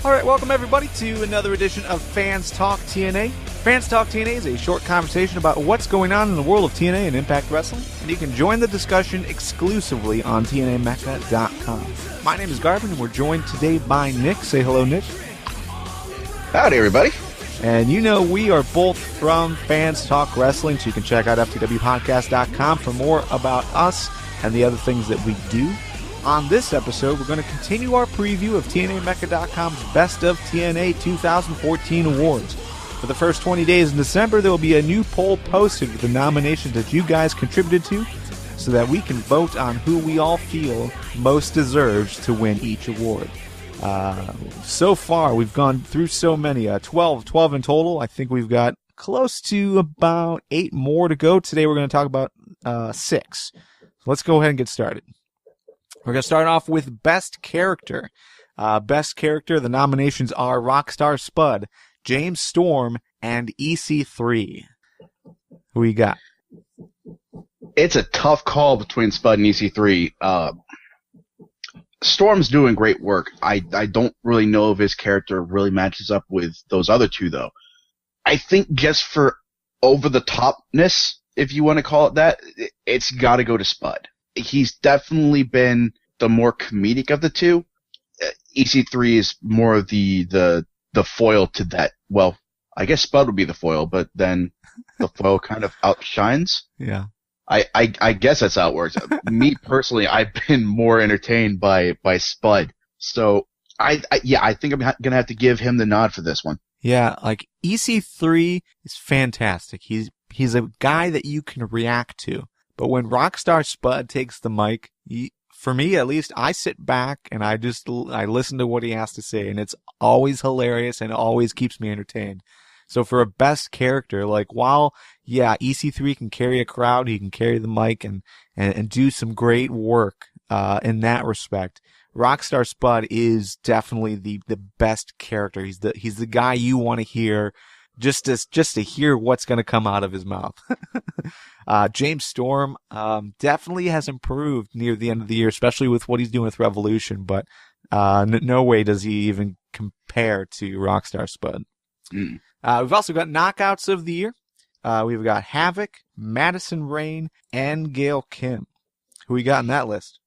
All right, welcome everybody to another edition of Fans Talk TNA. Fans Talk TNA is a short conversation about what's going on in the world of TNA and Impact Wrestling, and you can join the discussion exclusively on TNAMecca.com. My name is Garvin, and we're joined today by Nick. Say hello, Nick. Howdy, everybody. And you know we are both from Fans Talk Wrestling, so you can check out FTWpodcast.com for more about us and the other things that we do. On this episode, we're going to continue our preview of TNAMecca.com's Best of TNA 2014 awards. For the first 20 days in December, there will be a new poll posted with the nominations that you guys contributed to so that we can vote on who we all feel most deserves to win each award. So far, we've gone through so many, 12 in total. I think we've got close to about 8 more to go. Today, we're going to talk about 6. So let's go ahead and get started. We're going to start off with Best Character. Best Character, the nominations are Rockstar Spud, James Storm, and EC3. Who you got? It's a tough call between Spud and EC3. Storm's doing great work. I don't really know if his character really matches up with those other two, though. I think just for over-the-topness, if you want to call it that, it's got to go to Spud. He's definitely been the more comedic of the two. EC3 is more of the foil to that. Well, I guess Spud would be the foil, but then the foil kind of outshines. Yeah. I guess that's how it works. Me personally, I've been more entertained by Spud. So I think I'm gonna have to give him the nod for this one. Yeah, like EC3 is fantastic. He's a guy that you can react to. But when Rockstar Spud takes the mic, for me at least, I sit back and I listen to what he has to say, and it's always hilarious and it always keeps me entertained. So for a best character, like while EC3 can carry a crowd, he can carry the mic and do some great work in that respect. Rockstar Spud is definitely the best character. He's the guy you want to hear just to hear what's going to come out of his mouth. James Storm definitely has improved near the end of the year, especially with what he's doing with Revolution, but no way does he even compare to Rockstar Spud. Mm. We've also got Knockouts of the Year. We've got Havoc, Madison Rayne, and Gail Kim. Who we got in that list?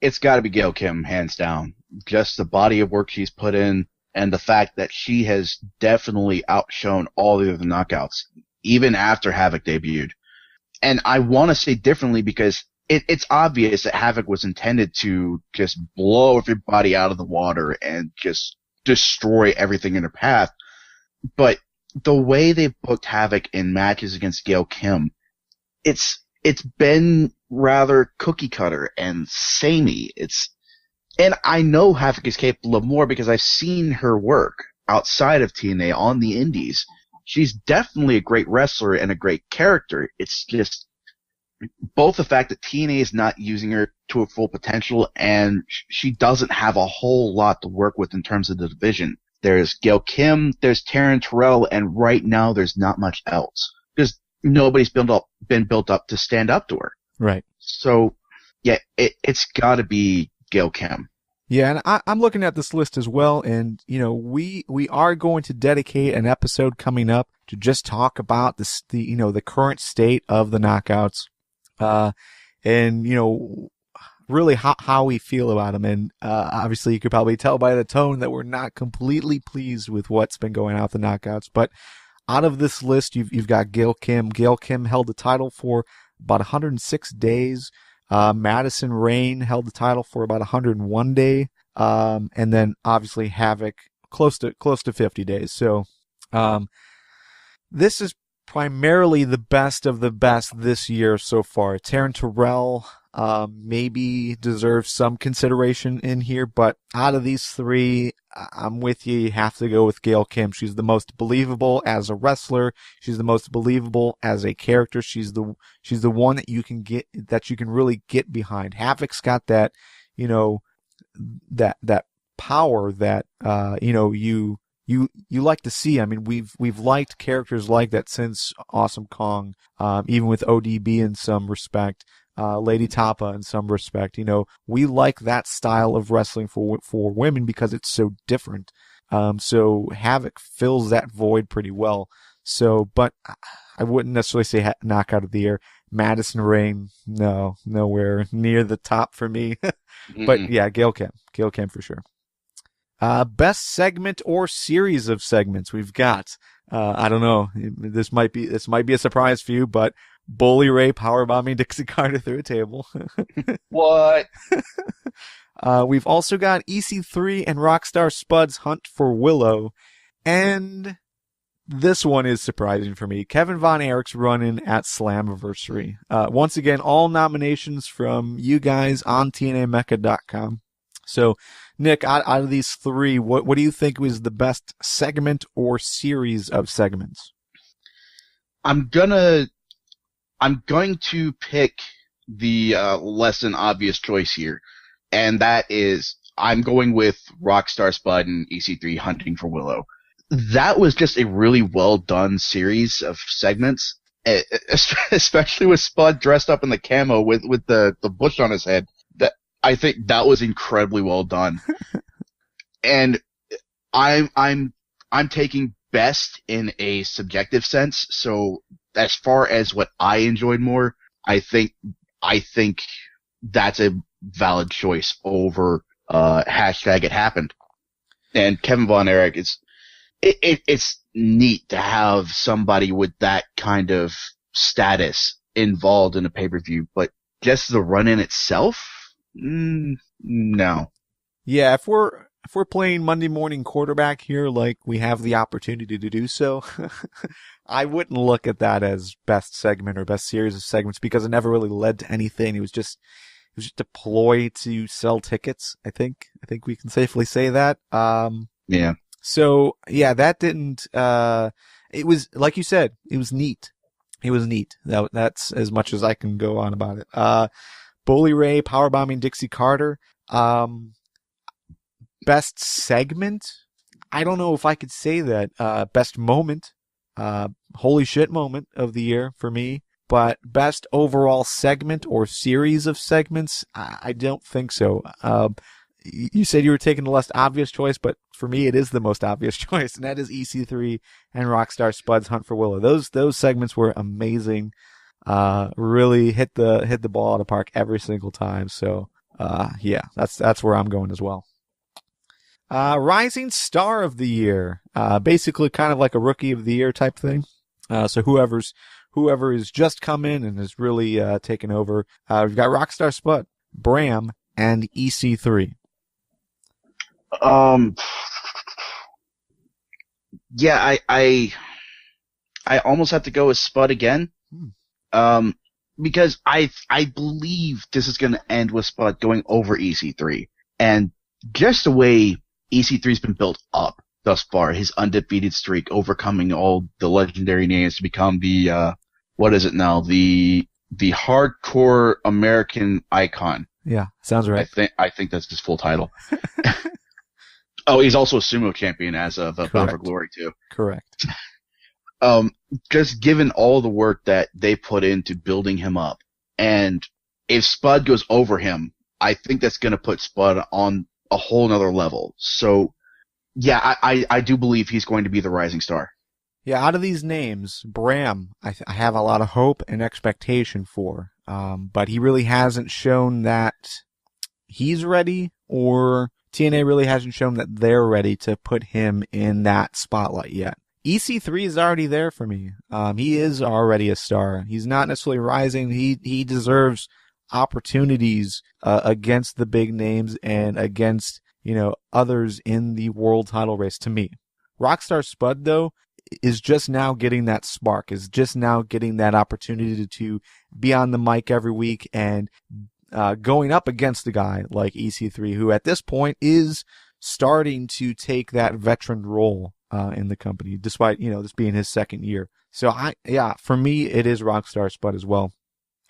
It's got to be Gail Kim, hands down. Just the body of work she's put in, and the fact that she has definitely outshone all the other Knockouts, even after Havoc debuted. And I want to say differently because it's obvious that Havoc was intended to just blow everybody out of the water and just destroy everything in her path. But the way they've booked Havoc in matches against Gail Kim, it's been rather cookie cutter and samey. And I know Havoc is capable of more because I've seen her work outside of TNA on the indies. She's definitely a great wrestler and a great character. It's just both the fact that TNA is not using her to her full potential and she doesn't have a whole lot to work with in terms of the division. There's Gail Kim, there's Taryn Terrell, and right now there's not much else because nobody's been built up to stand up to her. Right. So, yeah, it's got to be Gail Kim. Yeah, and I'm looking at this list as well, and you know we are going to dedicate an episode coming up to just talk about the current state of the Knockouts, and really how we feel about them. And obviously, you could probably tell by the tone that we're not completely pleased with what's been going on with the Knockouts. But out of this list, you've got Gail Kim. Gail Kim held the title for about 106 days. Madison Rayne held the title for about 101 days. And then obviously Havoc close to 50 days. So, this is primarily the best of the best this year so far. Taryn Terrell, maybe deserves some consideration in here, but out of these three, I'm with you. You have to go with Gail Kim. She's the most believable as a wrestler. She's the most believable as a character. She's the one that you can really get behind. Havoc's got that, that power that, you like to see. I mean, we've liked characters like that since Awesome Kong, even with ODB in some respect. Lady Tapa in some respect. We like that style of wrestling for women because it's so different. So Havoc fills that void pretty well. So, but I wouldn't necessarily say knockout of the year. Madison Rayne, no, nowhere near the top for me. But yeah, Gail Kim for sure. Best segment or series of segments we've got. I don't know. This might be a surprise for you, but Bully Ray powerbombing Dixie Carter through a table. What? We've also got EC3 and Rockstar Spud's hunt for Willow, and this one is surprising for me. Kevin Von Erich's run-in at Slammiversary. Once again, all nominations from you guys on TNAMecca.com. So, Nick, out of these three, what do you think was the best segment or series of segments? I'm going to pick the less than obvious choice here, and that is I'm going with Rockstar Spud and EC3 hunting for Willow. That was just a really well done series of segments, especially with Spud dressed up in the camo with the bush on his head. I think that was incredibly well done. And I'm taking best in a subjective sense. So as far as what I enjoyed more, I think that's a valid choice over hashtag it happened. And Kevin Von Erich it's neat to have somebody with that kind of status involved in a pay-per-view, but just the run-in itself, no. Yeah, if we're playing Monday morning quarterback here, like we have the opportunity to do so, I wouldn't look at that as best segment or best series of segments because it never really led to anything. It was just a ploy to sell tickets. I think we can safely say that. Yeah. So yeah, that didn't. It was like you said. It was neat. That's as much as I can go on about it. Bully Ray powerbombing Dixie Carter. Best segment? I don't know if I could say that. Best moment? Holy shit moment of the year for me. But best overall segment or series of segments? I don't think so. You said you were taking the less obvious choice, but for me it is the most obvious choice, and that is EC3 and Rockstar Spud's hunt for Willow. Those segments were amazing. Really hit the ball out of the park every single time. So, yeah, that's where I'm going as well. Rising Star of the Year. Basically kind of like a Rookie of the Year type thing. So whoever has just come in and has really, taken over. We've got Rockstar Spud, Bram, and EC3. Yeah, I almost have to go with Spud again. Because I believe this is going to end with Spud going over EC3. And just the way EC3's been built up thus far, his undefeated streak, overcoming all the legendary names to become the, what is it now? The hardcore American icon. Yeah, sounds right. I think that's his full title. Oh, he's also a sumo champion as of Bound for Glory too. Correct. Just given all the work that they put into building him up, and if Spud goes over him, I think that's going to put Spud on a whole nother level. So, yeah, I do believe he's going to be the rising star. Yeah, out of these names, Bram, I have a lot of hope and expectation for, but he really hasn't shown that he's ready, or TNA really hasn't shown that they're ready to put him in that spotlight yet. EC3 is already there for me. He is already a star. He's not necessarily rising. He deserves opportunities against the big names and against, others in the world title race to me. Rockstar Spud, though, is just now getting that spark, is just now getting that opportunity to be on the mic every week and going up against a guy like EC3, who at this point is starting to take that veteran role in the company, despite, this being his second year. So for me, it is Rockstar Spud as well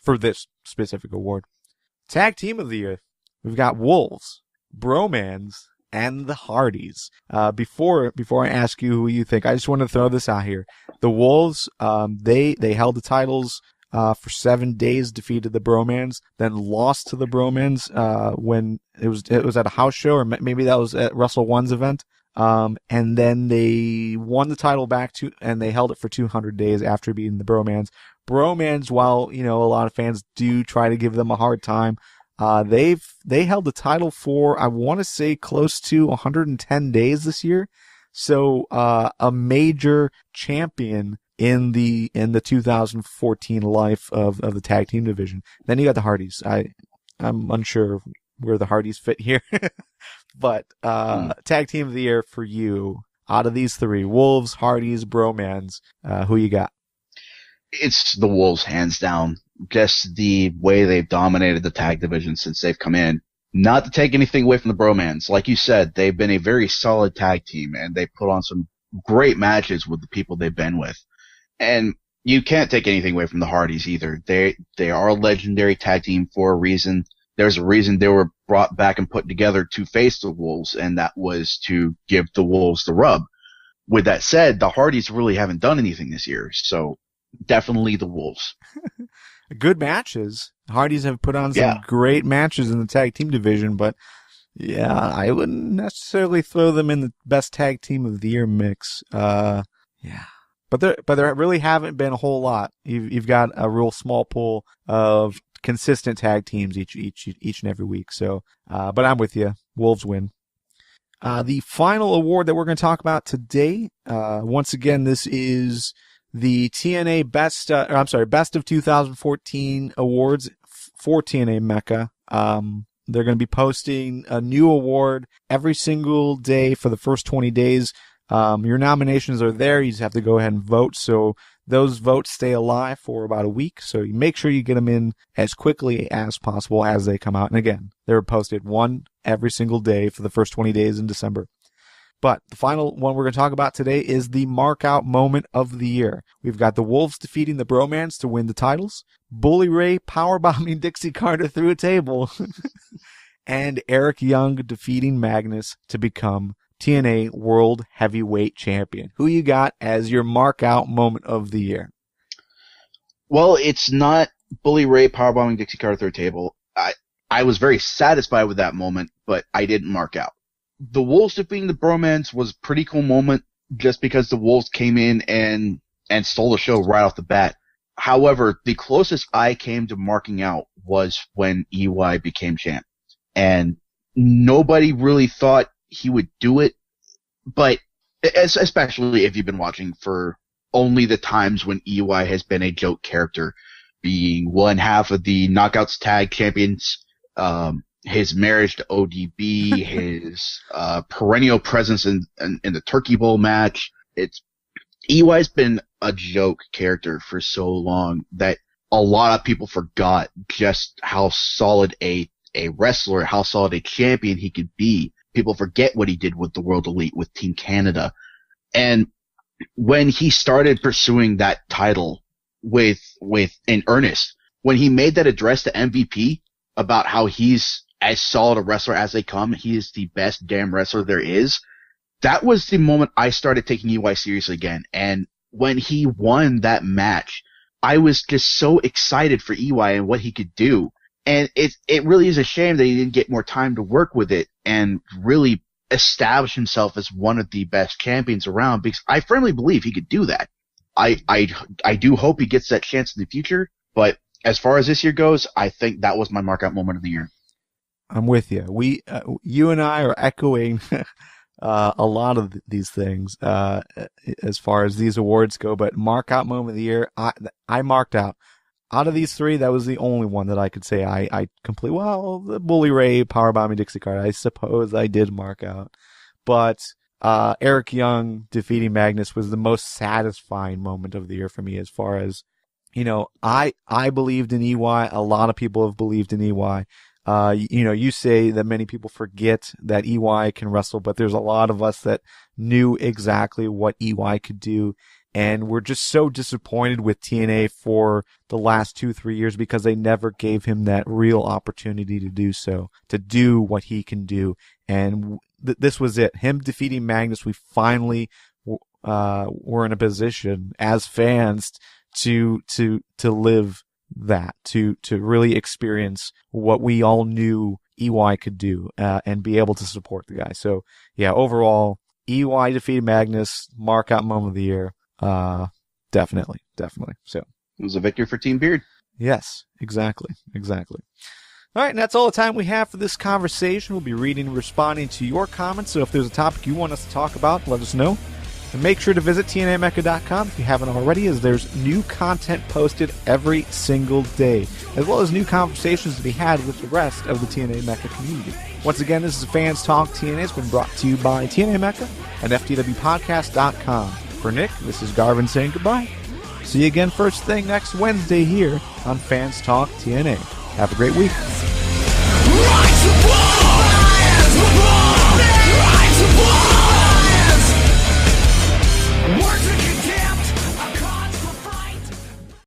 for this specific award. Tag Team of the Year. We've got Wolves, Bromans, and the Hardys. Before I ask you who you think, I just want to throw this out here. The Wolves, they held the titles for 7 days, defeated the Bromans, then lost to the Bromans when it was at a house show, or maybe that was at Wrestle One's event. And then they won the title back and they held it for 200 days after beating the Bromans. Bromans, while, a lot of fans do try to give them a hard time, they held the title for, I want to say, close to 110 days this year. So, a major champion in the 2014 life of the tag team division. Then you got the Hardys. I'm unsure where the Hardys fit here, but, tag team of the year for you out of these three: Wolves, Hardys, Bromans. Who you got? It's the Wolves, hands down. Just the way they've dominated the tag division since they've come in. Not to take anything away from the Bromans. Like you said, they've been a very solid tag team, and they put on some great matches with the people they've been with. And you can't take anything away from the Hardys either. They are a legendary tag team for a reason. There's a reason they were brought back and put together to face the Wolves, and that was to give the Wolves the rub. With that said, the Hardys really haven't done anything this year, so definitely the Wolves. Good matches. Hardys have put on some great matches in the tag team division, but yeah, I wouldn't necessarily throw them in the best tag team of the year mix. Yeah. But there really haven't been a whole lot. You've got a real small pool of consistent tag teams each and every week. So, but I'm with you. Wolves win. The final award that we're going to talk about today, once again, this is the TNA Best of 2014 awards for TNA Mecca. They're going to be posting a new award every single day for the first 20 days. Your nominations are there. You just have to go ahead and vote. So those votes stay alive for about a week. So you make sure you get them in as quickly as possible as they come out. And again, they're posted one every single day for the first 20 days in December. But the final one we're going to talk about today is the mark-out moment of the year. We've got the Wolves defeating the Bromans to win the titles, Bully Ray powerbombing Dixie Carter through a table, and Eric Young defeating Magnus to become TNA World Heavyweight Champion. Who you got as your mark-out moment of the year? Well, it's not Bully Ray powerbombing Dixie Carter through a table. I was very satisfied with that moment, but I didn't mark out. The Wolves defeating the Bromans was a pretty cool moment just because the Wolves came in and stole the show right off the bat. However, the closest I came to marking out was when EY became champ. And nobody really thought he would do it, but especially if you've been watching for only the times when EY has been a joke character, being one half of the Knockouts Tag Champions, his marriage to ODB, his perennial presence in the Turkey Bowl match. EY's been a joke character for so long that a lot of people forgot just how solid a wrestler, how solid a champion he could be. People forget what he did with the World Elite, with Team Canada. And when he started pursuing that title with in earnest, when he made that address to MVP about how he's as solid a wrestler as they come, he is the best damn wrestler there is, that was the moment I started taking EY seriously again. And when he won that match, I was just so excited for EY and what he could do. And it really is a shame that he didn't get more time to work with it and really establish himself as one of the best champions around, because I firmly believe he could do that. I do hope he gets that chance in the future, but as far as this year goes, I think that was my mark-out moment of the year. I'm with you. You and I are echoing a lot of these things as far as these awards go. But mark-out moment of the year, I marked out. Out of these three, that was the only one that I could say I completely. Well, the Bully Ray powerbombing Dixie Carter, I suppose I did mark out. But Eric Young defeating Magnus was the most satisfying moment of the year for me, as far as, I believed in EY. A lot of people have believed in EY. You say that many people forget that EY can wrestle, but there's a lot of us that knew exactly what EY could do. And we're just so disappointed with TNA for the last 2-3 years because they never gave him that real opportunity to do so, to do what he can do. And this was it. Him defeating Magnus, we finally were in a position as fans to live that, to really experience what we all knew EY could do, and be able to support the guy. So yeah, overall, EY defeated Magnus, mark out moment of the year. Definitely. So it was a victory for Team Beard. yes, exactly. All right, and that's all the time we have for this conversation. We'll be reading and responding to your comments, so if there's a topic you want us to talk about, let us know. And make sure to visit TNAMecca.com if you haven't already, as there's new content posted every single day, as well as new conversations to be had with the rest of the TNA Mecca community. Once again, this is Fans Talk TNA. It's been brought to you by TNA Mecca and FTWpodcast.com. For Nick, this is Garvin saying goodbye. See you again first thing next Wednesday here on Fans Talk TNA. Have a great week. Rise above! Rise above!